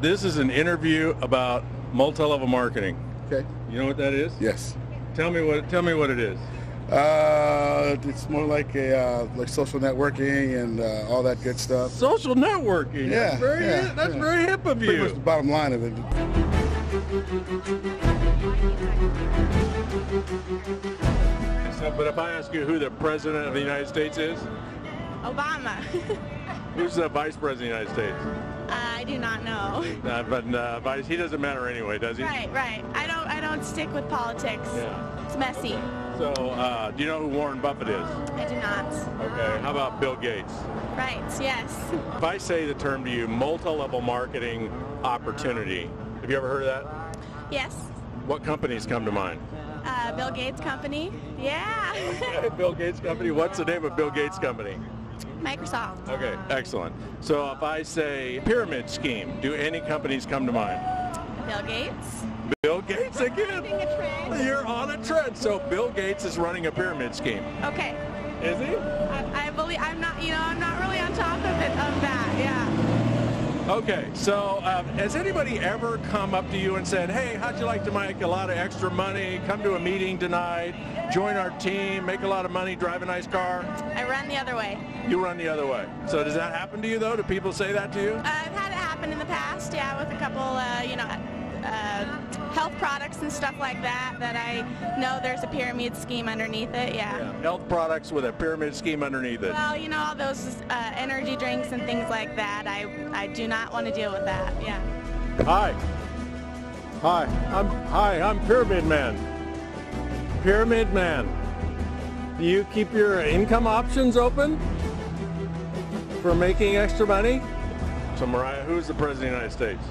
This is an interview about multi-level marketing. Okay. You know what that is? Yes. Tell me what it is. It's more like like social networking and all that good stuff. Social networking. Yeah. That's very hip of Pretty much the you. bottom line of it. So, but if I ask you who the president of the United States is, Obama. who's the vice president of the United States? I do not know. But he doesn't matter anyway, does he? Right. I don't stick with politics. Yeah. It's messy. So, do you know who Warren Buffett is? I do not. Okay. How about Bill Gates? Right, yes. If I say the term to you, multi-level marketing opportunity, have you ever heard of that? Yes. What companies come to mind? Bill Gates Company. Yeah. Okay, Bill Gates Company. What's the name of Bill Gates Company? Microsoft. Okay, excellent. So if I say pyramid scheme, do any companies come to mind? Bill Gates. Bill Gates again. Running a trend. You're on a trend. So Bill Gates is running a pyramid scheme. Okay. Is he? I believe I'm not really on top of that. Yeah. Okay, so has anybody ever come up to you and said, hey, how'd you like to make a lot of extra money, come to a meeting tonight, join our team, make a lot of money, drive a nice car? I run the other way. You run the other way. So does that happen to you, though? Do people say that to you? I've had it happen in the past, yeah, with a couple, health products and stuff like that I know there's a pyramid scheme underneath it, yeah. Health products with a pyramid scheme underneath it. Well, all those energy drinks and things like that, I do not want to deal with that, yeah. Hi, I'm Pyramid Man. Pyramid Man. Do you keep your income options open for making extra money? So Mariah, who's the President of the United States?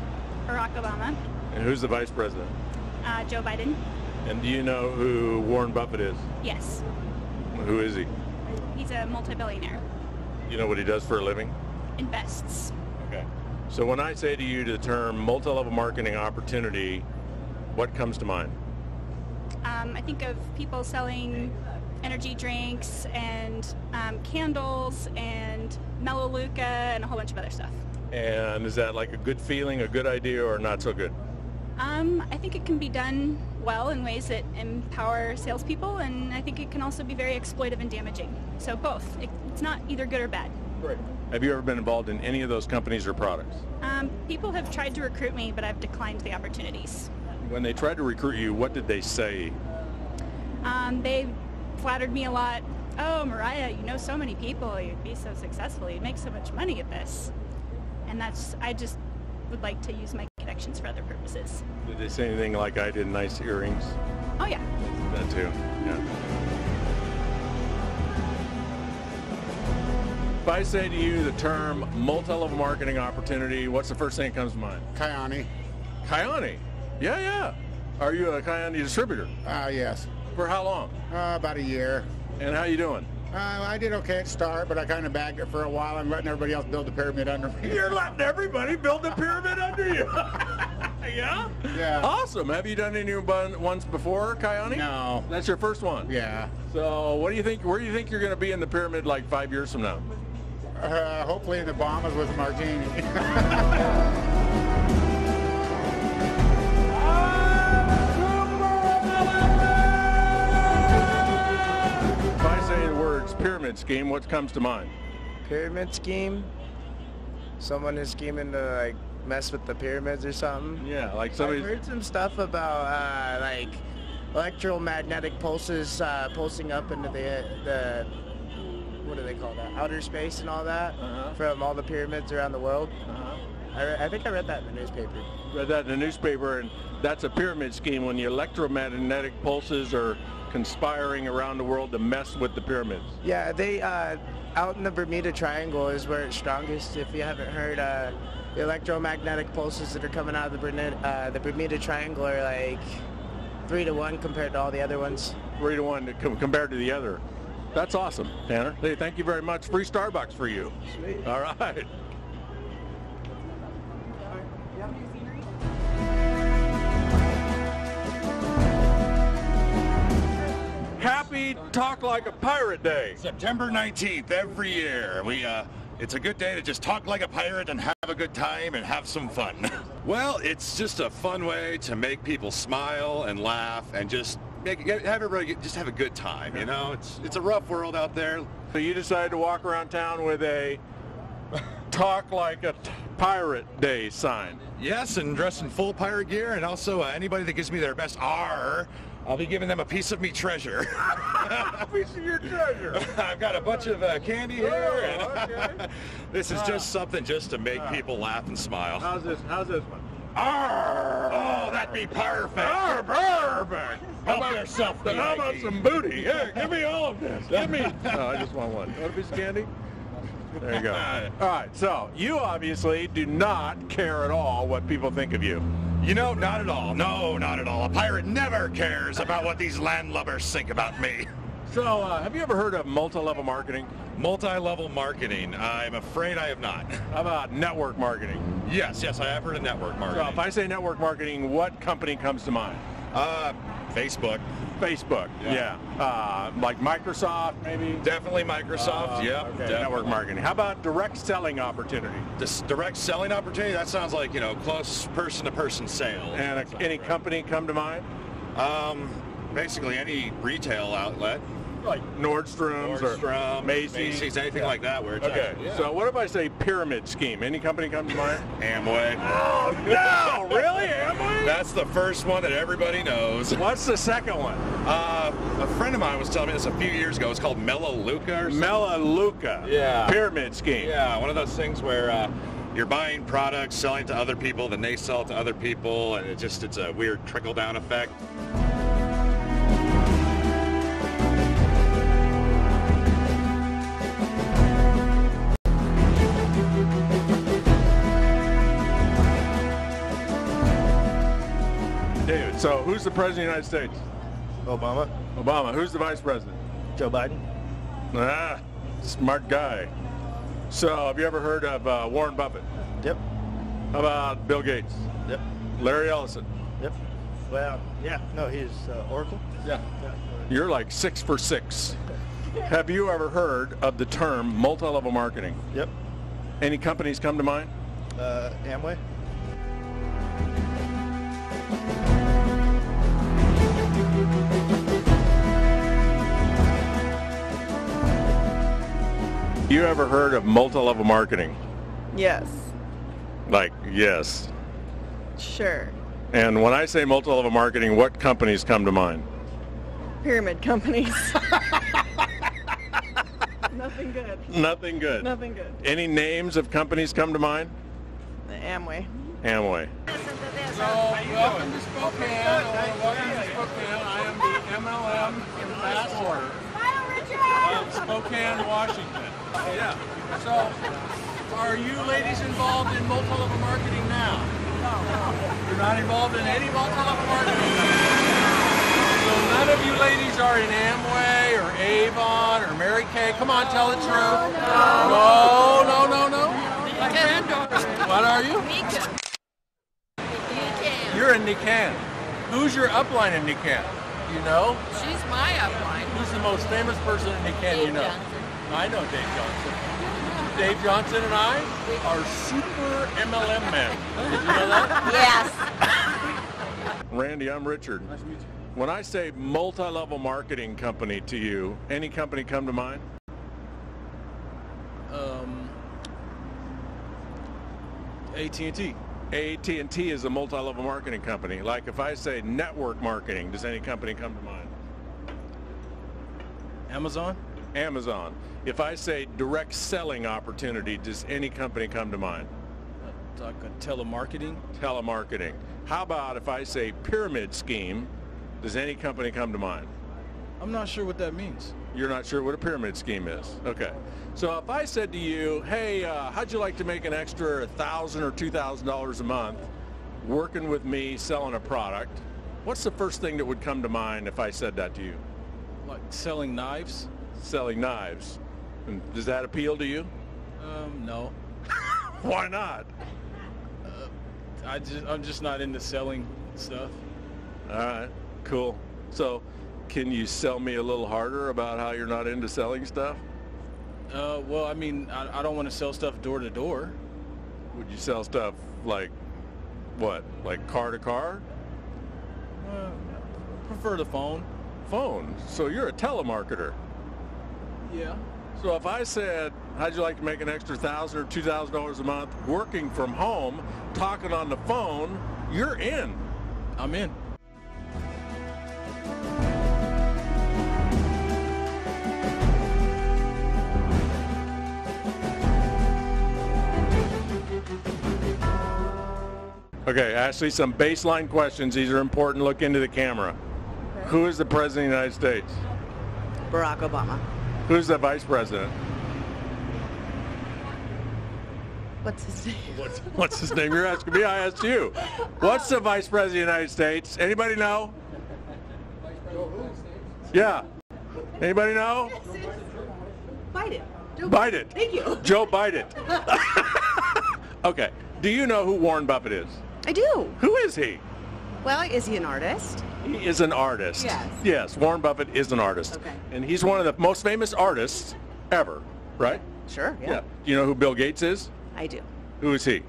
Barack Obama. And who's the Vice President? Joe Biden. And do you know who Warren Buffett is? Yes. Who is he? He's a multi-billionaire. You know what he does for a living? Invests. Okay. So when I say to you the term multi-level marketing opportunity, what comes to mind? I think of people selling energy drinks and candles and Melaleuca and a whole bunch of other stuff. And is that like a good feeling, a good idea, or not so good? I think it can be done well in ways that empower salespeople, and I think it can also be very exploitive and damaging. So both. It's not either good or bad. Great. Have you ever been involved in any of those companies or products? People have tried to recruit me, but I've declined the opportunities. When they tried to recruit you, what did they say? They flattered me a lot. Oh, Mariah, you know so many people. You'd be so successful. You'd make so much money at this. And I just would like to use my connections for other purposes. Did they say anything like I did nice earrings? Oh, yeah. That too, yeah. If I say to you the term multi-level marketing opportunity, what's the first thing that comes to mind? Kyani. Kyani? Yeah. Are you a Kyani distributor? Yes. For how long? About a year. And how you doing? I did okay at start, but I kind of bagged it for a while. I'm letting everybody else build the pyramid under me. You're letting everybody build a pyramid under you. Yeah? Yeah. Awesome. Have you done any ones before, Kyani? No. That's your first one? Yeah. So what do you think? Where do you think you're going to be in the pyramid like 5 years from now? Hopefully in the Bahamas with a martini. If I say the words pyramid scheme, what comes to mind? Pyramid scheme? Someone is scheming to mess with the pyramids or something? Yeah, like somebody. I've heard some stuff about electromagnetic pulses pulsing up into the what do they call that? Outer space and all that from all the pyramids around the world. I think I read that in the newspaper. Read that in the newspaper, and that's a pyramid scheme when the electromagnetic pulses are conspiring around the world to mess with the pyramids. Yeah, they out in the Bermuda Triangle is where it's strongest. If you haven't heard, the electromagnetic pulses that are coming out of the Bermuda Triangle are like 3 to 1 compared to all the other ones. 3 to 1 compared to the other. That's awesome, Tanner. Hey, thank you very much. Free Starbucks for you. Sweet. All right. Happy Talk Like a Pirate Day. September 19th every year. It's a good day to just talk like a pirate and have a good time and have some fun. Well, it's just a fun way to make people smile and laugh and just have everybody just have a good time. You know, it's a rough world out there. So you decided to walk around town with a Talk Like a Pirate Day sign. Yes, and dressed in full pirate gear, and also anybody that gives me their best R, I'll be giving them a piece of me treasure. A piece of your treasure. I've got a bunch of candy here. Oh, okay. This is just something just to make people laugh and smile. How's this one? Arr! Oh, that'd be perfect. Arr, perfect. Help yourself, How about some booty? Here, give me all of this. Give me. No, I just want one. Want a piece of candy? There you go. All right, so you obviously do not care at all what people think of you. You know, not at all. No, not at all. A pirate never cares about what these landlubbers think about me. So, have you ever heard of multi-level marketing? Multi-level marketing? I'm afraid I have not. How about network marketing? Yes, I have heard of network marketing. So, if I say network marketing, what company comes to mind? Facebook. Facebook, yeah. Like Microsoft, maybe? Definitely Microsoft, yep. Okay, definitely. network marketing. How about direct selling opportunity? This direct selling opportunity, that sounds like, close person-to-person sales. And any company come to mind? Basically any retail outlet. Like Nordstrom's or Macy's, anything like that. Where it's okay, so what if I say pyramid scheme? Any company come to mind? Amway. Oh, no, really? Amway? That's the first one that everybody knows. What's the second one? A friend of mine was telling me this a few years ago. It's called Melaleuca or something. Melaleuca. Yeah. Pyramid scheme. Yeah, one of those things where you're buying products, selling to other people, then they sell it to other people, and it's a weird trickle-down effect. David, so who's the president of the United States? Obama. Obama. Who's the vice president? Joe Biden. Ah, smart guy. So have you ever heard of Warren Buffett? Yep. How about Bill Gates? Yep. Larry Ellison? Yep. Well, yeah. No, he's Oracle. Yeah. You're like 6 for 6. Have you ever heard of the term multi-level marketing? Yep. Any companies come to mind? Amway. You ever heard of multi-level marketing? Yes. Like, yes. Sure. And when I say multi-level marketing, what companies come to mind? Pyramid companies. Nothing good. Nothing good. Nothing good. Any names of companies come to mind? Amway. Amway. So, welcome to Spokane. Welcome to Spokane. I am the MLM ambassador of Spokane, Washington. Yeah. So, are you ladies involved in multi-level marketing now? No. You're not involved in any multi-level marketing? So none of you ladies are in Amway or Avon or Mary Kay. Come on, tell the truth. No. What are you? You're in Nican. Who's your upline in Nican? You know? She's my upline. Who's the most famous person in Nican you know? Johnson. I know Dave Johnson. Dave Johnson and I are super MLM men. Did you know that? Yes. Randy, I'm Richard. Nice to meet you. When I say multi-level marketing company to you, any company come to mind? AT&T. AT&T is a multi-level marketing company. Like if I say network marketing, does any company come to mind? Amazon. Amazon. If I say direct selling opportunity, does any company come to mind? Like telemarketing. Telemarketing. How about if I say pyramid scheme, does any company come to mind? I'm not sure what that means. You're not sure what a pyramid scheme is. Okay. So if I said to you, hey, how'd you like to make an extra $1,000 or $2,000 a month working with me selling a product, what's the first thing that would come to mind if I said that to you? Like selling knives? Selling knives. And does that appeal to you? No. Why not? I'm just not into selling stuff. All right, cool. So Can you sell me a little harder about how you're not into selling stuff? Well, I mean, I don't want to sell stuff door to door. Would you sell stuff like what? Like car to car? Prefer the phone. Phone. So you're a telemarketer. Yeah. So if I said, how'd you like to make an extra $1,000 or $2,000 a month working from home, talking on the phone, you're in. I'm in. Okay, Ashley, some baseline questions. These are important. Look into the camera. Okay. Who is the President of the United States? Barack Obama. Who's the Vice President? What's his name? What's his name? You're asking me, I asked you. What's the Vice President of the United States? Anybody know? Vice President of the United States? Yeah. Anybody know? Biden. Joe Biden. Thank you. Joe Biden. Okay. Do you know who Warren Buffett is? I do. Who is he? Well, is he an artist? He is an artist. Yes. Yes, Warren Buffett is an artist. Okay. And he's one of the most famous artists ever, right? Sure, yeah. Do you know who Bill Gates is? I do. Who is he?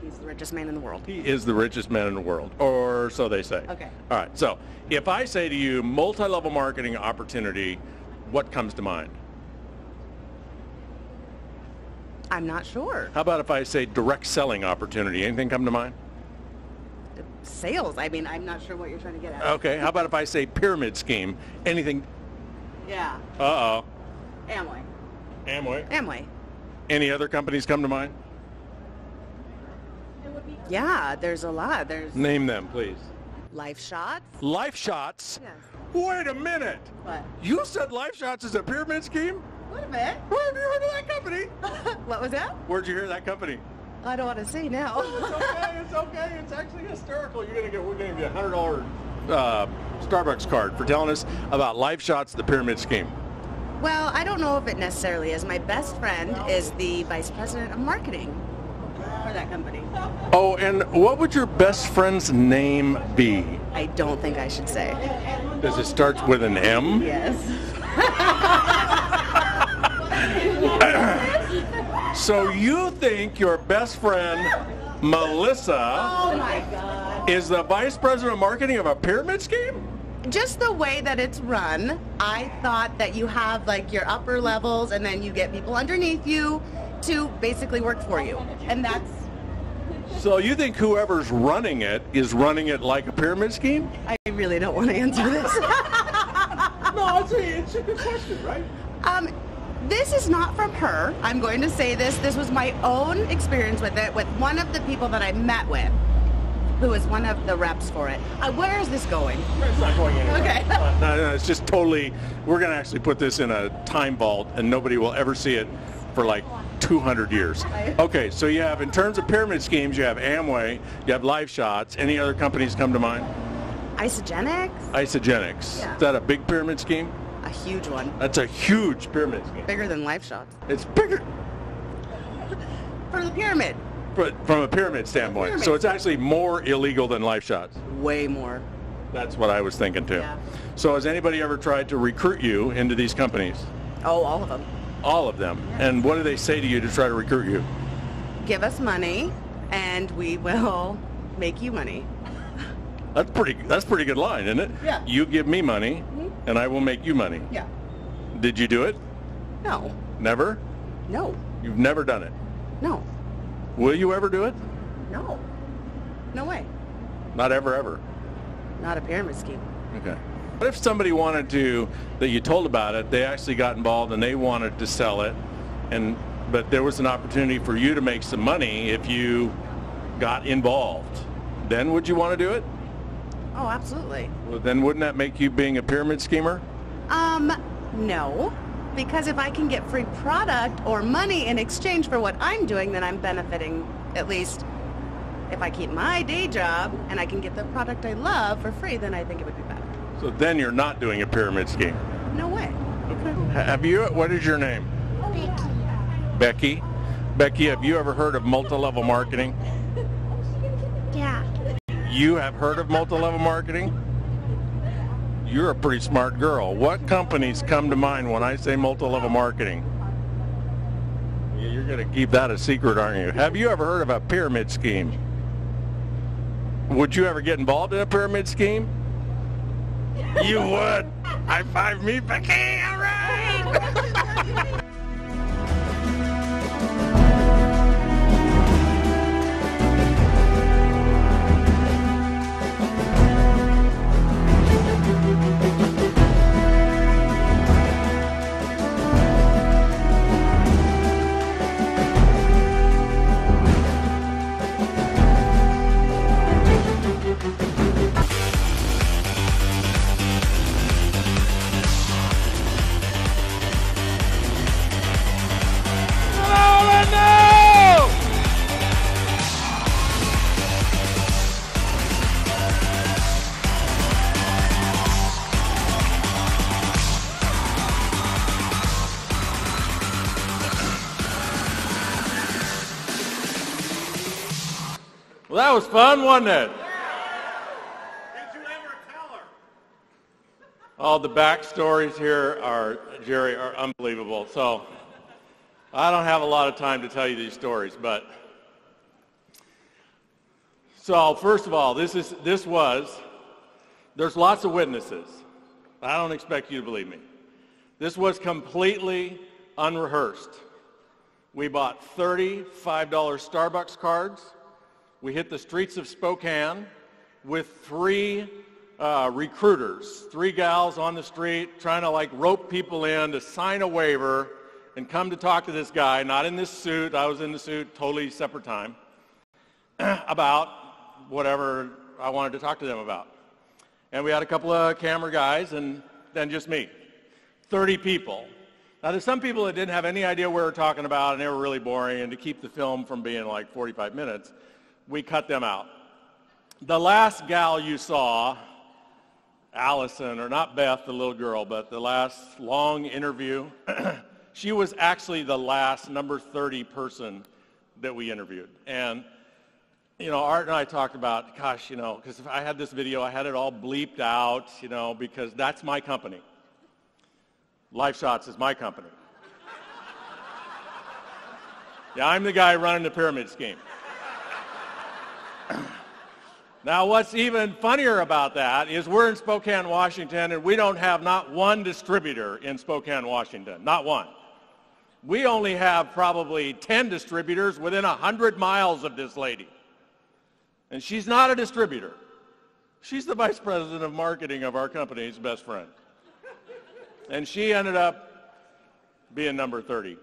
He's the richest man in the world. He is the richest man in the world, or so they say. Okay. All right, so if I say to you multi-level marketing opportunity, what comes to mind? I'm not sure. How about if I say direct selling opportunity? Anything come to mind? Sales. I mean, I'm not sure what you're trying to get at. Okay, how about if I say pyramid scheme? Anything? Yeah. Uh-oh. Amway. Amway? Any other companies come to mind? Yeah, there's a lot. There's Name them, please. Life Shots. Life Shots? Yes. Wait a minute. What? You said Life Shots is a pyramid scheme? Wait a minute. Where have you heard of that company? What was that? Where'd you hear that company? I don't want to say now. It's okay. It's actually hysterical. We're gonna give you a $100 Starbucks card for telling us about Life Shots, the pyramid scheme. Well, I don't know if it necessarily is. My best friend is the vice president of marketing for that company. Oh, and what would your best friend's name be? I don't think I should say. Does it start with an M? Yes. So you think your best friend, Melissa, Oh my God. is the vice president of marketing of a pyramid scheme? Just the way that it's run, I thought that you have like your upper levels and then you get people underneath you to basically work for you. And that's... So you think whoever's running it is running it like a pyramid scheme? I really don't want to answer this. No, it's a good question, right? This is not from her. I'm going to say this. This was my own experience with it, with one of the people that I met with, who is one of the reps for it. Where is this going? It's not going anywhere. Okay. No, it's just totally, we're going to actually put this in a time vault and nobody will ever see it for like 200 years. Okay, so you have, in terms of pyramid schemes, you have Amway, you have Life Shots. Any other companies come to mind? Isogenics? Isogenics. Yeah. Is that a big pyramid scheme? A huge one. That's a huge pyramid scheme. Bigger than Life Shots. It's bigger For the pyramid. from a pyramid standpoint. Pyramid. So it's actually more illegal than Life Shots. Way more. That's what I was thinking too. Yeah. So has anybody ever tried to recruit you into these companies? Oh, all of them. All of them. Yes. And what do they say to you to try to recruit you? Give us money and we will make you money. That's pretty good line, isn't it? Yeah. You give me money and I will make you money. Yeah. Did you do it? No. Never? No. You've never done it. No. Will you ever do it? No. No way. Not ever. Not a pyramid scheme. Okay. What if somebody wanted to, that you told about it, they actually got involved and they wanted to sell it, but there was an opportunity for you to make some money if you got involved. Then would you want to do it? Oh, absolutely. Well, then wouldn't that make you being a pyramid schemer? No. Because if I can get free product or money in exchange for what I'm doing, then I'm benefiting, at least if I keep my day job and I can get the product I love for free, then I think it would be better. So then you're not doing a pyramid scheme. No way. Okay. What is your name? Becky. Becky, have you ever heard of multi-level marketing? Yeah. You have heard of multi-level marketing? You're a pretty smart girl. What companies come to mind when I say multi-level marketing? Yeah, you're going to keep that a secret, aren't you? Have you ever heard of a pyramid scheme? Would you ever get involved in a pyramid scheme? You would. High five me, Becky. All right. Well, that was fun, wasn't it? Did you ever tell her? All the backstories here Jerry, are unbelievable. So I don't have a lot of time to tell you these stories, but so first of all, there's lots of witnesses. I don't expect you to believe me. This was completely unrehearsed. We bought $35 Starbucks cards. We hit the streets of Spokane with 3 recruiters, 3 gals on the street trying to like rope people in to sign a waiver and come to talk to this guy, not in this suit, I was in the suit, totally separate time, about whatever I wanted to talk to them about. And we had a couple of camera guys and then just me, 30 people. Now there's some people that didn't have any idea what we were talking about and they were really boring, and to keep the film from being like 45 minutes, we cut them out. The last gal you saw, Allison, or not Beth, the little girl, but the last long interview, she was actually the last number 30 person that we interviewed. And, you know, Art and I talked about, gosh, you know, because if I had this video, I had it all bleeped out, you know, because that's my company. Life Shots is my company. Yeah, I'm the guy running the pyramid scheme. Now, what's even funnier about that is we're in Spokane, Washington, and we don't have not one distributor in Spokane, Washington, not one. We only have probably 10 distributors within 100 miles of this lady. And she's not a distributor. She's the vice president of marketing of our company's best friend. And she ended up being number 30.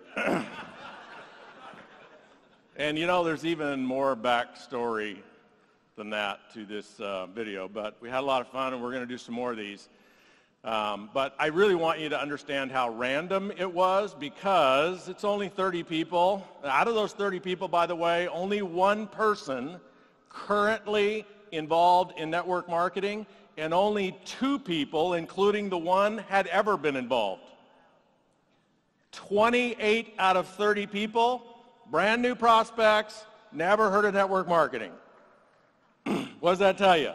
And you know, there's even more backstory than that to this video, but we had a lot of fun and we're going to do some more of these. But I really want you to understand how random it was, because it's only 30 people. Out of those 30 people, by the way, only one person currently involved in network marketing, and only 2 people, including the one, had ever been involved. 28 out of 30 people, brand new prospects, never heard of network marketing. What does that tell you?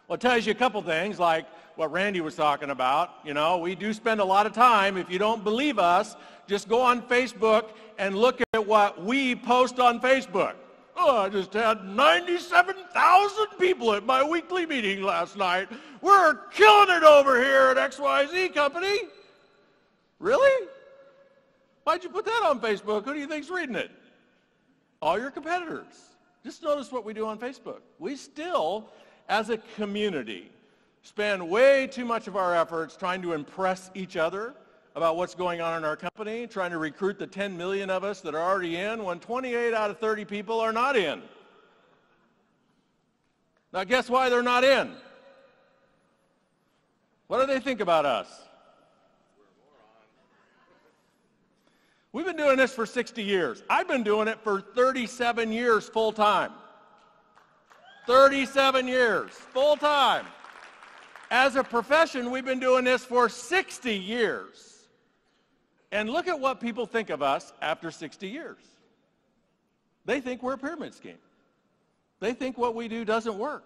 Well, it tells you a couple things, like what Randy was talking about. You know, we do spend a lot of time. If you don't believe us, just go on Facebook and look at what we post on Facebook. Oh, I just had 97,000 people at my weekly meeting last night. We're killing it over here at XYZ Company. Really? Why'd you put that on Facebook? Who do you think's reading it? All your competitors. Just notice what we do on Facebook. We still, as a community, spend way too much of our efforts trying to impress each other about what's going on in our company, trying to recruit the 10 million of us that are already in, when 28 out of 30 people are not in. Now guess why they're not in? What do they think about us? We've been doing this for 60 years. I've been doing it for 37 years full time. 37 years full time. As a profession, we've been doing this for 60 years. And look at what people think of us after 60 years. They think we're a pyramid scheme. They think what we do doesn't work.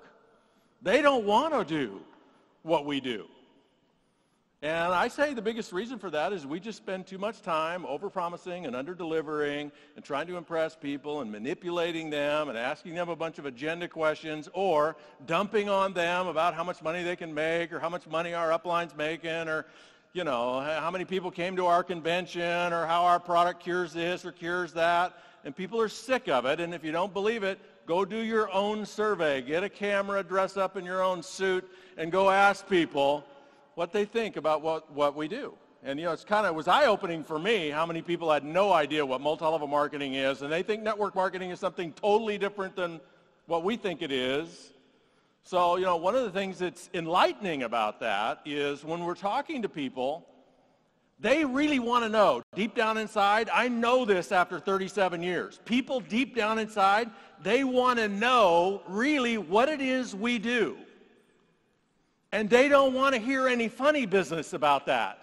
They don't want to do what we do. And I say the biggest reason for that is we just spend too much time over-promising and under-delivering and trying to impress people and manipulating them and asking them a bunch of agenda questions or dumping on them about how much money they can make or how much money our upline's making or, you know, how many people came to our convention or how our product cures this or cures that. And people are sick of it. And if you don't believe it, go do your own survey. Get a camera, dress up in your own suit, and go ask people what they think about what we do. And, you know, it was eye-opening for me how many people had no idea what multi-level marketing is, and they think network marketing is something totally different than what we think it is. So, you know, one of the things that's enlightening about that is when we're talking to people, they really want to know, deep down inside, I know this after 37 years, people deep down inside, they want to know really what it is we do. And they don't want to hear any funny business about that.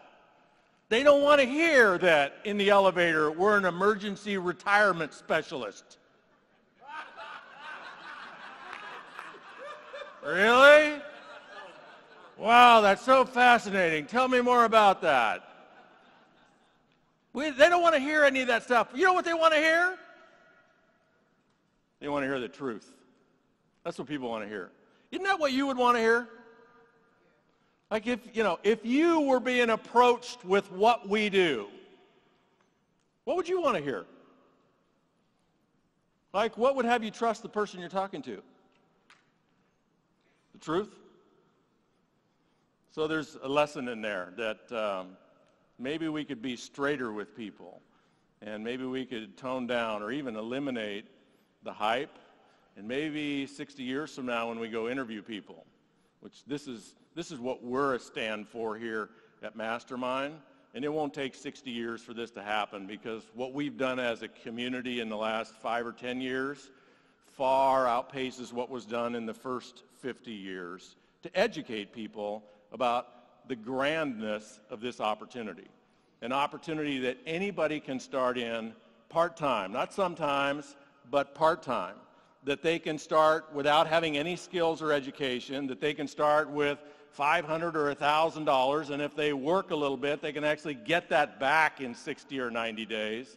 They don't want to hear that in the elevator we're an emergency retirement specialist. Really? Wow, that's so fascinating. Tell me more about that. They don't want to hear any of that stuff. You know what they want to hear? They want to hear the truth. That's what people want to hear. Isn't that what you would want to hear? Like if you were being approached with what we do, what would you want to hear? Like what would have you trust the person you're talking to? The truth? So there's a lesson in there that maybe we could be straighter with people and maybe we could tone down or even eliminate the hype, and maybe 60 years from now when we go interview people, which this is what we're a stand for here at Mastermind, and it won't take 60 years for this to happen because what we've done as a community in the last 5 or 10 years far outpaces what was done in the first 50 years to educate people about the grandness of this opportunity, an opportunity that anybody can start in part-time, not sometimes, but part-time, that they can start without having any skills or education, that they can start with $500 or $1,000, and if they work a little bit, they can actually get that back in 60 or 90 days.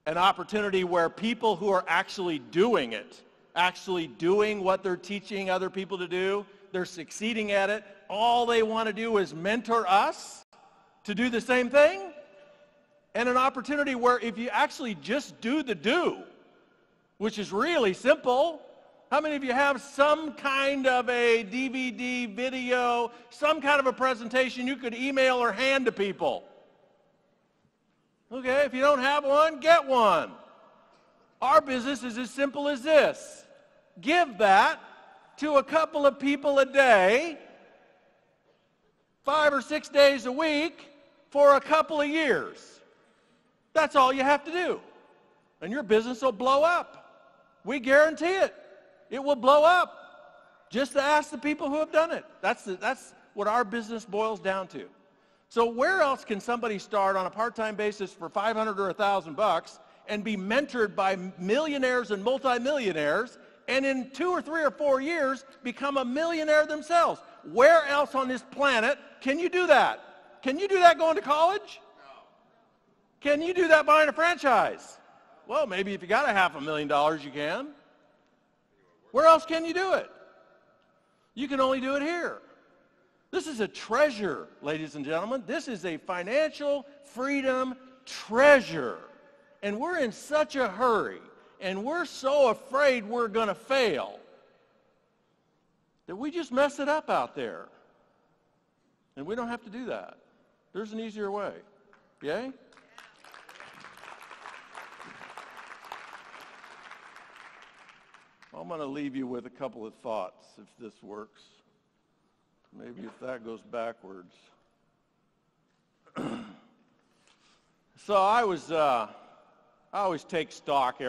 An opportunity where people who are actually doing it, actually doing what they're teaching other people to do, they're succeeding at it, all they want to do is mentor us to do the same thing. And an opportunity where if you actually just do the do, which is really simple. How many of you have some kind of a DVD, video, some kind of a presentation you could email or hand to people? Okay, if you don't have one, get one. Our business is as simple as this. Give that to a couple of people a day, 5 or 6 days a week, for a couple of years. That's all you have to do. And your business will blow up. We guarantee it. It will blow up. Just ask the people who have done it. That's what our business boils down to. So where else can somebody start on a part-time basis for $500 or $1,000 and be mentored by millionaires and multimillionaires and in 2 or 3 or 4 years become a millionaire themselves? Where else on this planet can you do that? Can you do that going to college? No. Can you do that buying a franchise? Well, maybe if you got $500,000, you can. Where else can you do it? You can only do it here. This is a treasure, ladies and gentlemen. This is a financial freedom treasure. And we're in such a hurry, and we're so afraid we're going to fail that we just mess it up out there. And we don't have to do that. There's an easier way. Yay? I'm going to leave you with a couple of thoughts, if this works. Maybe if that goes backwards. So I always take stock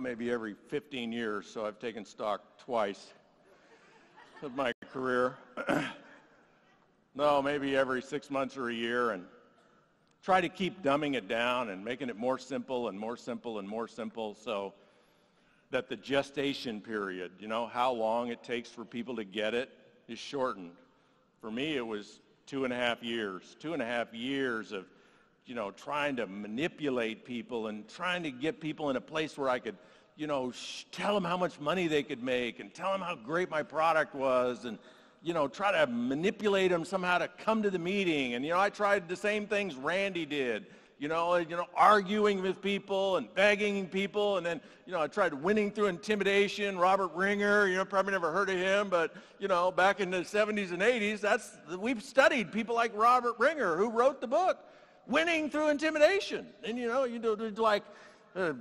maybe every 15 years, so I've taken stock twice of my career. No, maybe every 6 months or a year, and try to keep dumbing it down and making it more simple and more simple and more simple. So that the gestation period, you know, how long it takes for people to get it, is shortened. For me, it was 2.5 years. 2.5 years of, you know, trying to manipulate people and trying to get people in a place where I could, you know, tell them how much money they could make and tell them how great my product was and, you know, try to manipulate them somehow to come to the meeting. And, you know, I tried the same things Randy did, you know, arguing with people and begging people. And then, you know, I tried winning through intimidation. Robert Ringer, you know, probably never heard of him, but, you know, back in the 70s and 80s, we've studied people like Robert Ringer, who wrote the book, Winning Through Intimidation. And, you know, like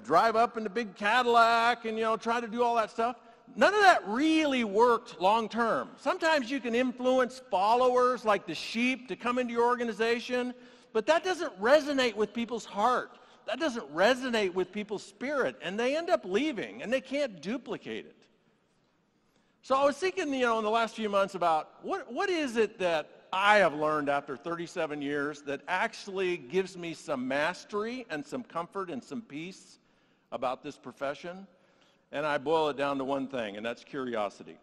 drive up in the big Cadillac and, you know, try to do all that stuff. None of that really worked long term. Sometimes you can influence followers like the sheep to come into your organization, but that doesn't resonate with people's heart. That doesn't resonate with people's spirit, and they end up leaving, and they can't duplicate it. So I was thinking, you know, in the last few months about what is it that I have learned after 37 years that actually gives me some mastery and some comfort and some peace about this profession. And I boil it down to one thing, and that's curiosity.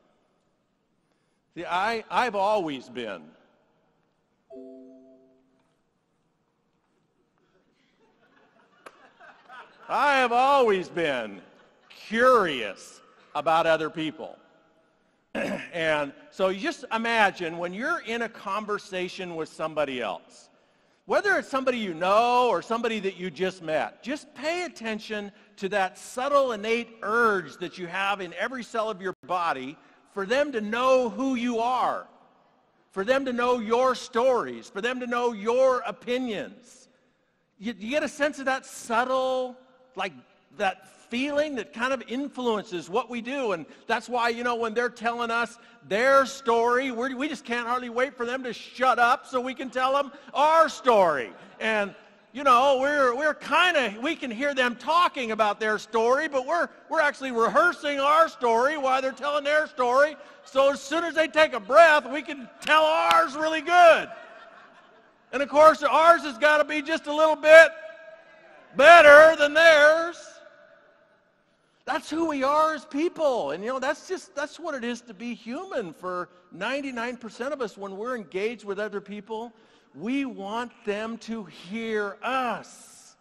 See, I've always been curious about other people. And so you just imagine when you're in a conversation with somebody else, whether it's somebody you know or somebody that you just met, just pay attention to that subtle, innate urge that you have in every cell of your body for them to know who you are, for them to know your stories, for them to know your opinions. You get a sense of that subtle, like that feeling that kind of influences what we do. And that's why, you know, when they're telling us their story, we just can't hardly wait for them to shut up so we can tell them our story. And, you know, we can hear them talking about their story, but we're actually rehearsing our story while they're telling their story. So as soon as they take a breath, we can tell ours really good. And of course, ours has got to be just a little bit better than theirs. That's who we are as people. And, you know, that's what it is to be human. For 99% of us, when we're engaged with other people, we want them to hear us.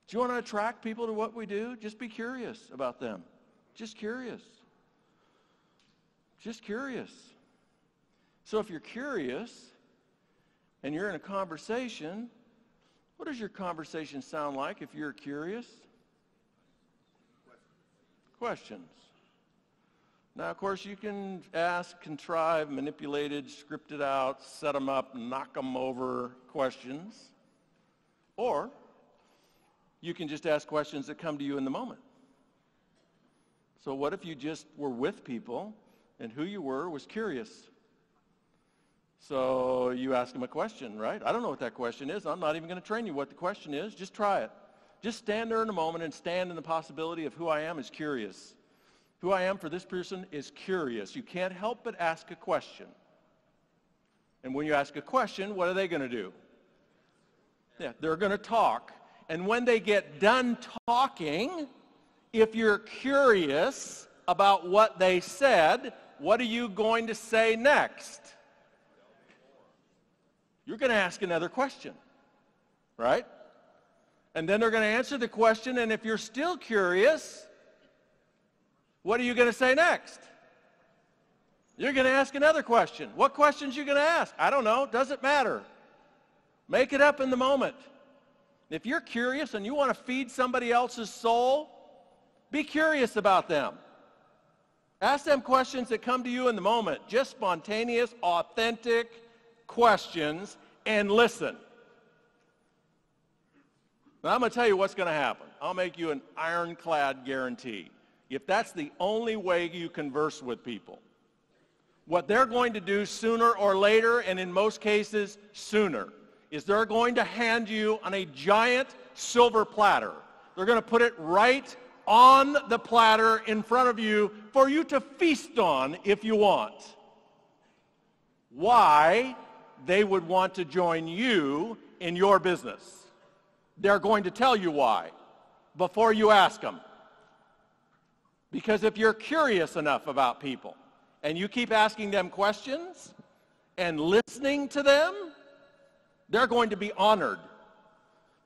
Do you want to attract people to what we do? Just be curious about them. Just curious. Just curious. So if you're curious and you're in a conversation, what does your conversation sound like if you're curious? Questions. Now, of course, you can ask, contrive, manipulated, scripted out, set them up, knock them over questions. Or you can just ask questions that come to you in the moment. So what if you just were with people and who you were was curious? So you ask them a question, right? I don't know what that question is. I'm not even going to train you what the question is. Just try it. Just stand there in a moment and stand in the possibility of who I am is curious. Who I am for this person is curious. You can't help but ask a question. And when you ask a question, what are they going to do? Yeah, they're going to talk. And when they get done talking, if you're curious about what they said, what are you going to say next? You're going to ask another question, right? And then they're going to answer the question, and if you're still curious, what are you going to say next? You're going to ask another question. What questions are you going to ask? I don't know. Doesn't matter. Make it up in the moment. If you're curious and you want to feed somebody else's soul, be curious about them. Ask them questions that come to you in the moment. Just spontaneous, authentic questions, and listen. Now, I'm going to tell you what's going to happen. I'll make you an ironclad guarantee. If that's the only way you converse with people, what they're going to do sooner or later, and in most cases sooner, is they're going to hand you on a giant silver platter. They're going to put it right on the platter in front of you for you to feast on if you want. Why they would want to join you in your business. They're going to tell you why. before you ask them. Because if you're curious enough about people and you keep asking them questions and listening to them, they're going to be honored.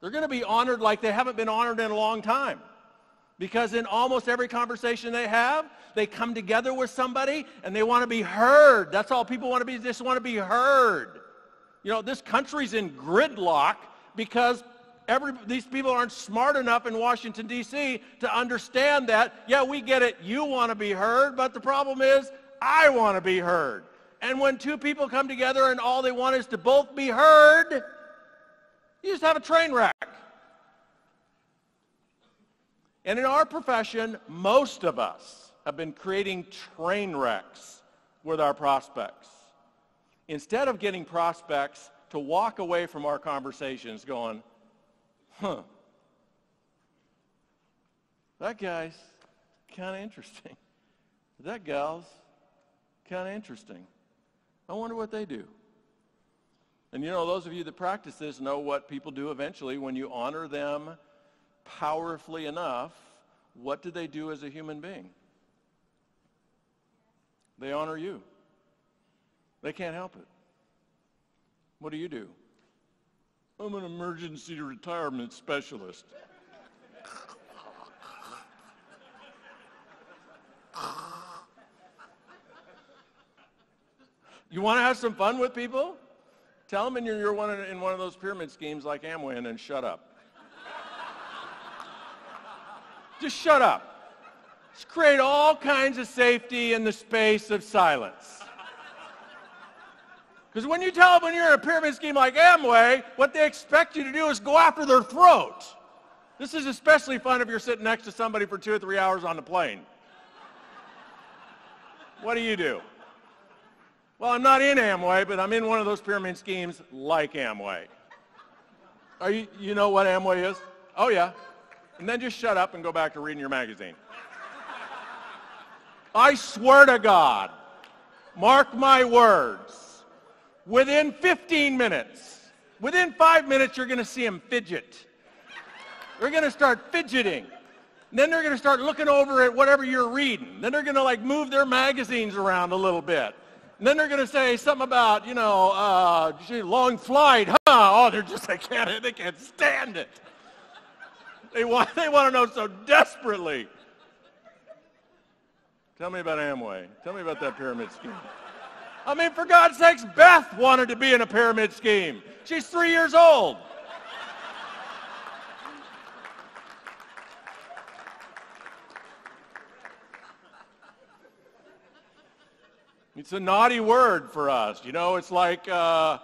They're going to be honored like they haven't been honored in a long time. Because in almost every conversation they have, they come together with somebody and they want to be heard. That's all people want to be, just want to be heard. You know, this country's in gridlock because these people aren't smart enough in Washington, D.C. to understand that, yeah, we get it, you want to be heard, but the problem is, I want to be heard. And when two people come together and all they want is to both be heard, you just have a train wreck. And in our profession, most of us have been creating train wrecks with our prospects. Instead of getting prospects to walk away from our conversations going, that guy's kind of interesting. That gal's kind of interesting. I wonder what they do. And you know, those of you that practice this know what people do eventually when you honor them powerfully enough. What do they do as a human being? They honor you. They can't help it. What do you do? I'm an emergency retirement specialist. You want to have some fun with people? Tell them you're in one of those pyramid schemes like Amway and then shut up. Just shut up. Just create all kinds of safety in the space of silence. Because when you tell them when you're in a pyramid scheme like Amway, what they expect you to do is go after their throat. This is especially fun if you're sitting next to somebody for 2 or 3 hours on the plane. What do? Well, I'm not in Amway, but I'm in one of those pyramid schemes like Amway. You know what Amway is? Oh, yeah. And then just shut up and go back to reading your magazine. I swear to God, mark my words, within 15 minutes, within 5 minutes, you're going to see them fidget. They're going to start fidgeting. And then they're going to start looking over at whatever you're reading. Then they're going to like move their magazines around a little bit. And then they're going to say something about, long flight, huh? Oh, they can't stand it. They want to know so desperately. Tell me about Amway. Tell me about that pyramid scheme. I mean, for God's sakes, Beth wanted to be in a pyramid scheme. She's 3 years old. It's a naughty word for us. You know, it's like the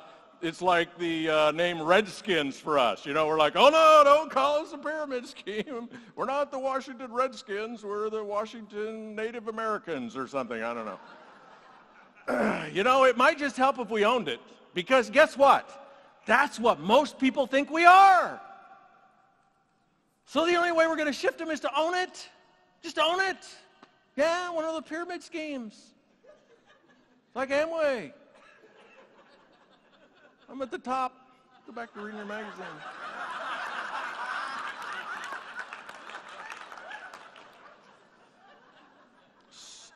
name Redskins for us. You know, we're like, oh no, don't call us a pyramid scheme. We're not the Washington Redskins. We're the Washington Native Americans or something. I don't know. You know, it might just help if we owned it. Because guess what? That's what most people think we are. So the only way we're going to shift them is to own it. Just own it. Yeah, one of the pyramid schemes. Like Amway. I'm at the top. Go back to reading your magazine.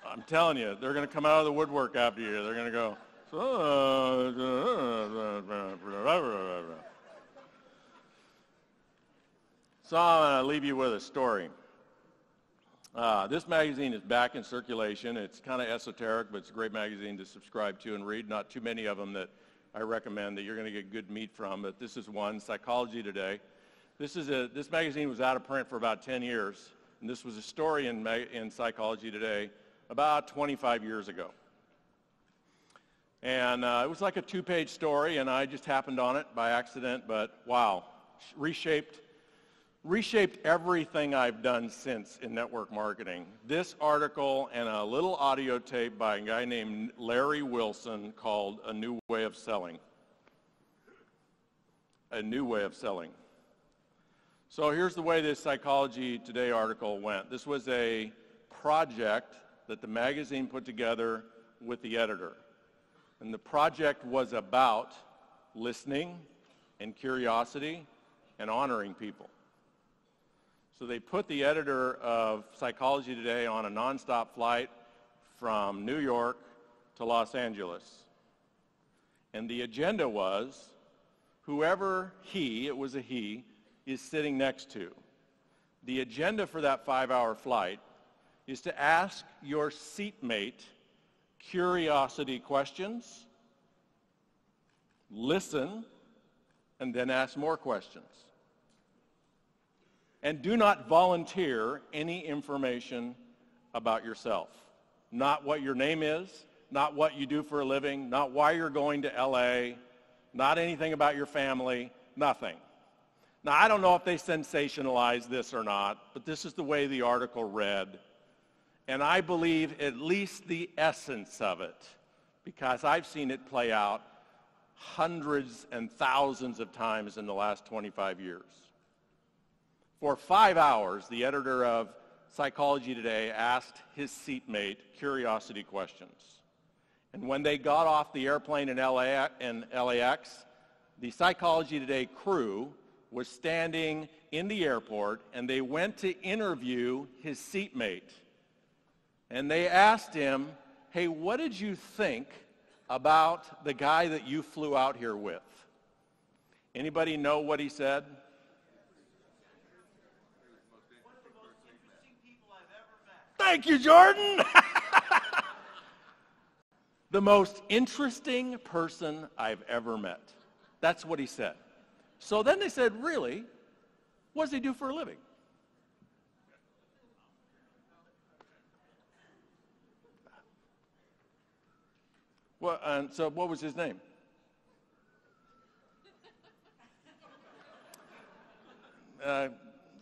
I'm telling you, they're going to come out of the woodwork after you. They're going to go, so I'm going to leave you with a story. This magazine is back in circulation. It's kind of esoteric, but it's a great magazine to subscribe to and read. Not too many of them that I recommend that you're going to get good meat from, but this is one, Psychology Today. This magazine was out of print for about 10 years, and this was a story in Psychology Today about 25 years ago. And it was like a 2-page story, and I just happened on it by accident, but wow, reshaped everything I've done since in network marketing. This article and a little audio tape by a guy named Larry Wilson called A New Way of Selling. A New Way of Selling. So here's the way this Psychology Today article went. This was a project that the magazine put together with the editor. And the project was about listening and curiosity and honoring people. So they put the editor of Psychology Today on a nonstop flight from New York to Los Angeles. And the agenda was whoever it was a he, is sitting next to. The agenda for that 5-hour flight is to ask your seatmate curiosity questions, listen, and then ask more questions. And do not volunteer any information about yourself. Not what your name is, not what you do for a living, not why you're going to LA, not anything about your family, nothing. Now, I don't know if they sensationalized this or not, but this is the way the article read. And I believe at least the essence of it, because I've seen it play out hundreds and thousands of times in the last 25 years. For 5 hours, the editor of Psychology Today asked his seatmate curiosity questions. And when they got off the airplane in LAX, the Psychology Today crew was standing in the airport, and they went to interview his seatmate. And they asked him, hey, what did you think about the guy that you flew out here with? Anybody know what he said? One of the most interesting people I've ever met. Thank you, Jordan! The most interesting person I've ever met. That's what he said. So then they said, really? What does he do for a living? Well, and so what was his name?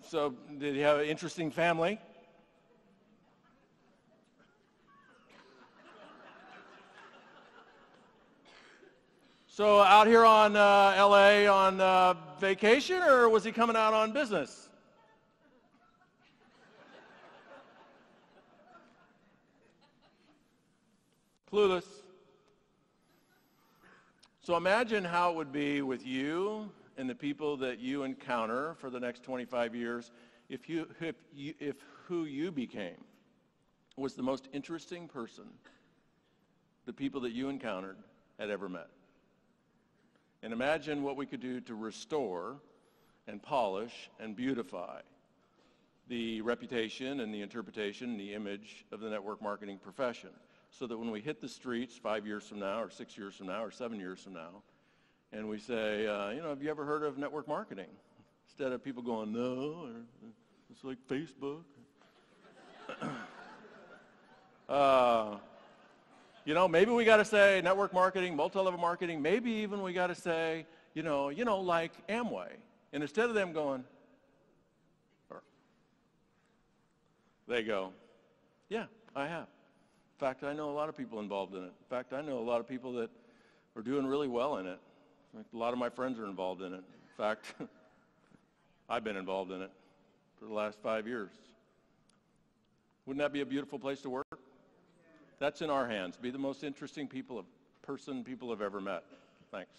So did he have an interesting family? So out here on LA on vacation, or was he coming out on business? Clueless. So imagine how it would be with you and the people that you encounter for the next 25 years if who you became was the most interesting person the people that you encountered had ever met. And imagine what we could do to restore and polish and beautify the reputation and the interpretation and the image of the network marketing profession, so that when we hit the streets 5 years from now or 6 years from now or 7 years from now, and we say, have you ever heard of network marketing? Instead of people going, no, or it's like Facebook. Maybe we got to say network marketing, multi-level marketing. Maybe even we got to say, like Amway. And instead of them going, they go, yeah, I have. In fact, I know a lot of people involved in it. In fact, I know a lot of people that are doing really well in it. A lot of my friends are involved in it. In fact, I've been involved in it for the last 5 years. Wouldn't that be a beautiful place to work? That's in our hands. Be the most interesting people have ever met. Thanks.